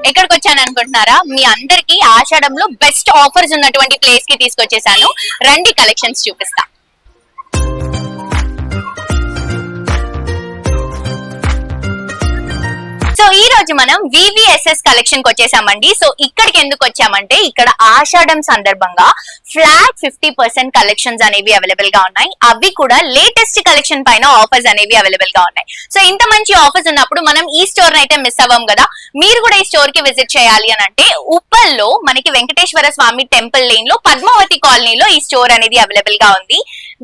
ఎక్కడికి వచ్చాను అనుకుంటున్నారా? మీ అందరికి ఆషాఢంలో బెస్ట్ ఆఫర్స్ ఉన్నటువంటి ప్లేస్ కి తీసుకొచ్చేసాను. రండి కలెక్షన్స్ చూపిస్తా. సో ఈ రోజు మనం VVSS కలెక్షన్ కి వచ్చేసామండి. సో ఇక్కడికి ఎందుకు వచ్చామంటే ఇక్కడ ఆషాఢం సందర్భంగా ఫ్లాట్ 50% కలెక్షన్స్ అనేవి అవైలబుల్ గా ఉన్నాయి. అవి కూడా లేటెస్ట్ కలెక్షన్ పైన ఆఫర్స్ అనేవి అవైలబుల్ గా ఉన్నాయి. సో ఇంత మంచి ఆఫర్స్ ఉన్నప్పుడు మనం ఈ స్టోర్ అయితే మిస్ అవ్వం కదా. మీరు కూడా ఈ స్టోర్ కి విజిట్ చేయాలి అని అంటే ఉప్పల్లో మనకి వెంకటేశ్వర స్వామి టెంపుల్ లేన్ లో పద్మావతి కాలనీలో ఈ స్టోర్ అనేది అవైలబుల్ గా ఉంది.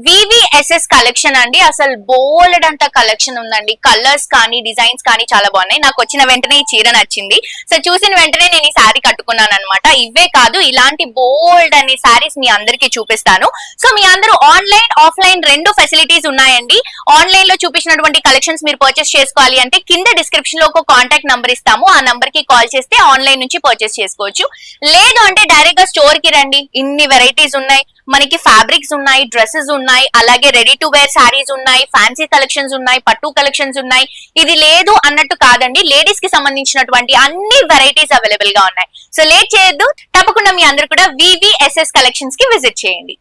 VVSS కలెక్షన్ అండి, అసలు బోల్డ్ అంత కలెక్షన్ ఉందండి. కలర్స్ కానీ డిజైన్స్ కానీ చాలా బాగున్నాయి. నాకు వచ్చిన వెంటనే ఈ చీర నచ్చింది. సో చూసిన వెంటనే నేను ఈ శారీ కట్టుకున్నాను అనమాట. ఇవే కాదు, ఇలాంటి బోల్డ్ అనే శారీస్ మీ అందరికి చూపిస్తాను. సో మీ అందరూ ఆన్లైన్ ఆఫ్లైన్ రెండు ఫెసిలిటీస్ ఉన్నాయండి. ఆన్లైన్ లో చూపించినటువంటి కలెక్షన్స్ మీరు పర్చేస్ చేసుకోవాలి అంటే కింద డిస్క్రిప్షన్ లో ఒక కాంటాక్ట్ నంబర్ ఇస్తాము. ఆ నంబర్ కి కాల్ చేస్తే ఆన్లైన్ నుంచి పర్చేస్ చేసుకోవచ్చు. లేదు అంటే డైరెక్ట్ గా స్టోర్ కి రండి. ఇన్ని వెరైటీస్ ఉన్నాయి. మనకి ఫ్యాబ్రిక్స్ ఉన్నాయి, డ్రెస్సెస్ ఉన్నాయి, అలాగే రెడీ టు వేర్ శారీస్ ఉన్నాయి, ఫ్యాన్సీ కలెక్షన్స్ ఉన్నాయి, పట్టు కలెక్షన్స్ ఉన్నాయి. ఇది లేదు అన్నట్టు కాదండి, లేడీస్ కి సంబంధించినటువంటి అన్ని వెరైటీస్ అవైలబుల్ గా ఉన్నాయి. సో లేట్ చేయొద్దు, తప్పకుండా మీ అందరూ కూడా VVSS కలెక్షన్స్ కి విజిట్ చేయండి.